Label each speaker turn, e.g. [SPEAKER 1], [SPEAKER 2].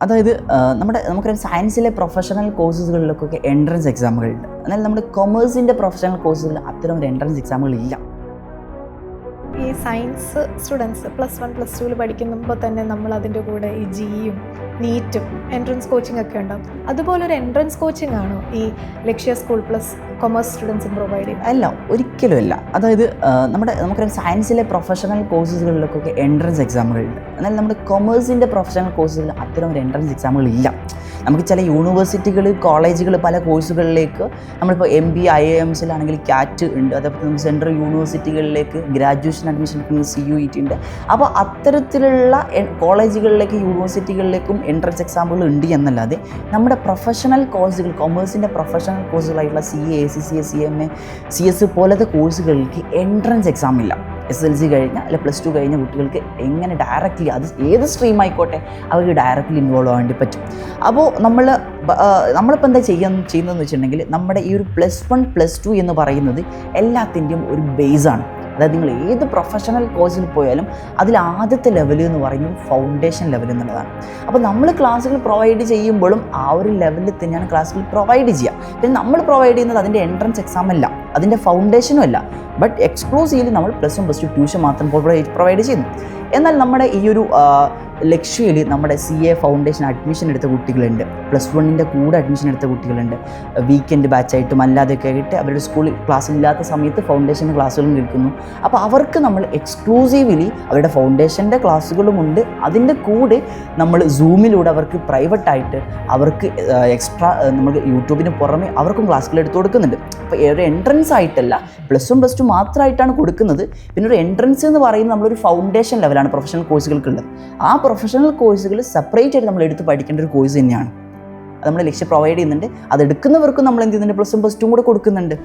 [SPEAKER 1] അതായത് നമുക്കറിയാം സയൻസിലെ professional കോഴ്സുകളിലൊക്കെ entrance എക്സാമുകളുണ്ട്. എന്നാൽ നമ്മുടെ കൊമേഴ്സിൻ്റെ പ്രൊഫഷണൽ കോഴ്സുകളിൽ അത്തരം ഒരു എൻട്രൻസ് എക്സാമുകളില്ല.
[SPEAKER 2] ഈ സയൻസ് സ്റ്റുഡൻസ് +1 +2 പഠിക്കുമ്പോൾ തന്നെ നമ്മൾ അതിൻ്റെ കൂടെ ഈ ജിയും നീറ്റും എൻട്രൻസ് കോച്ചിങ് ഒക്കെ ഉണ്ടാവും. അതുപോലെ ഒരു എൻട്രൻസ് കോച്ചിങ് ആണോ ഈ ലക്ഷ്യ സ്കൂൾ പ്ലസ് കൊമേഴ്സ് സ്റ്റുഡൻസിന് പ്രൊവൈഡ് ചെയ്യുന്നത്?
[SPEAKER 1] അല്ല, ഒരിക്കലും അല്ല. അതായത് നമുക്കറിയാം സയൻസിലെ പ്രൊഫഷണൽ കോഴ്സുകളിലൊക്കെ എൻട്രൻസ് എക്സാമുകളുണ്ട്. എന്നാൽ നമ്മുടെ കൊമേഴ്സിൻ്റെ പ്രൊഫഷണൽ കോഴ്സുകളിൽ അത്തരം ഒരു എൻട്രൻസ് എക്സാമുകളില്ല. നമുക്ക് ചില യൂണിവേഴ്സിറ്റികൾ, കോളേജുകൾ പല കോഴ്സുകളിലേക്ക് നമ്മളിപ്പോൾ MBA IIMസിലാണെങ്കിൽ CAT ഉണ്ട്. അതേപോലെ നമുക്ക് സെൻട്രൽ യൂണിവേഴ്സിറ്റികളിലേക്ക് ഗ്രാജുവേഷൻ അഡ്മിഷൻ CUET ഉണ്ട്. അപ്പോൾ അത്തരത്തിലുള്ള കോളേജുകളിലേക്ക്, യൂണിവേഴ്സിറ്റികളിലേക്കും എൻട്രൻസ് എക്സാമുകൾ ഉണ്ട് എന്നല്ലാതെ നമ്മുടെ പ്രൊഫഷണൽ കോഴ്സുകൾ, കൊമേഴ്സിൻ്റെ professional കോഴ്സുകളായിട്ടുള്ള CA, ACCA, CMA, CS പോലത്തെ കോഴ്സുകൾക്ക് എൻട്രൻസ് എക്സാം ഇല്ല. SSLC കഴിഞ്ഞ അല്ലെ +2 കഴിഞ്ഞ കുട്ടികൾക്ക് എങ്ങനെ ഡയറക്റ്റ്ലി, അത് ഏത് സ്ട്രീം ആയിക്കോട്ടെ, അവർക്ക് ഡയറക്റ്റ്ലി ഇൻവോൾവ് ആവാൻ വേണ്ടി പറ്റും. അപ്പോൾ നമ്മളിപ്പോൾ എന്താ ചെയ്യുന്നതെന്ന് വെച്ചിട്ടുണ്ടെങ്കിൽ, നമ്മുടെ ഈ ഒരു +1 +2 എന്ന് പറയുന്നത് എല്ലാത്തിൻ്റെയും ഒരു ബേസാണ്. അതായത് നിങ്ങൾ ഏത് പ്രൊഫഷണൽ കോഴ്സിൽ പോയാലും അതിൽ ആദ്യത്തെ ലെവൽ എന്ന് പറയുന്നത് ഫൗണ്ടേഷൻ ലെവൽ എന്നുള്ളതാണ്. അപ്പോൾ നമ്മൾ ക്ലാസ്സുകൾ പ്രൊവൈഡ് ചെയ്യുമ്പോഴും ആ ഒരു ലെവലിൽ തന്നെയാണ് ക്ലാസ്സുകൾ പ്രൊവൈഡ് ചെയ്യുക. പിന്നെ നമ്മൾ പ്രൊവൈഡ് ചെയ്യുന്നത് അതിൻ്റെ എൻട്രൻസ് എക്സാം അല്ല, അതിൻ്റെ ഫൗണ്ടേഷനും അല്ല. ബട്ട് എക്സ്ക്ലൂസീവ്ലി നമ്മൾ +1 +2 ട്യൂഷൻ മാത്രം പ്രൊവൈഡ് ചെയ്യുന്നു. എന്നാൽ നമ്മുടെ ഈ ഒരു ലക്ഷ്യയിൽ നമ്മുടെ CA ഫൗണ്ടേഷൻ അഡ്മിഷൻ എടുത്ത കുട്ടികളുണ്ട്, +1ൻ്റെ കൂടെ അഡ്മിഷൻ എടുത്ത കുട്ടികളുണ്ട്, വീക്കെൻഡ് ബാച്ചായിട്ടും അല്ലാതെയൊക്കെ ആയിട്ട് അവരുടെ സ്കൂളിൽ ക്ലാസ് ഇല്ലാത്ത സമയത്ത് ഫൗണ്ടേഷൻ്റെ ക്ലാസ്സുകളും കേൾക്കുന്നു. അപ്പോൾ അവർക്ക് നമ്മൾ എക്സ്ക്ലൂസീവ്ലി അവരുടെ ഫൗണ്ടേഷൻ്റെ ക്ലാസ്സുകളുമുണ്ട്. അതിൻ്റെ കൂടെ നമ്മൾ സൂമിലൂടെ അവർക്ക് പ്രൈവറ്റായിട്ട് അവർക്ക് എക്സ്ട്രാ നമ്മൾ യൂട്യൂബിന് പുറമെ അവർക്കും ക്ലാസ്സുകൾ എടുത്തു കൊടുക്കുന്നുണ്ട്. അപ്പോൾ ഒരു എൻട്രൻസ് ആയിട്ടല്ല, +1 +2 മാത്രമായിട്ടാണ് കൊടുക്കുന്നത്. പിന്നെ ഒരു എൻട്രൻസ് എന്ന് പറയുന്നത് നമ്മളൊരു ഫൗണ്ടേഷൻ ലെവലാണ് പ്രൊഫഷണൽ കോഴ്സുകൾക്കുള്ളത്. ആ പ്രൊഫഷണൽ കോഴ്സുകൾ സെപ്പറേറ്റ് ആയിട്ട് നമ്മൾ എടുത്ത് പഠിക്കേണ്ട ഒരു കോഴ്സ് തന്നെയാണ്. അത് നമ്മൾ ലക്ഷ്യം പ്രൊവൈഡ് ചെയ്യുന്നുണ്ട്. അത് എടുക്കുന്നവർക്കും നമ്മൾ എന്ത് ചെയ്യുന്നുണ്ട്, +1 +2 കൂടെ കൊടുക്കുന്നുണ്ട്.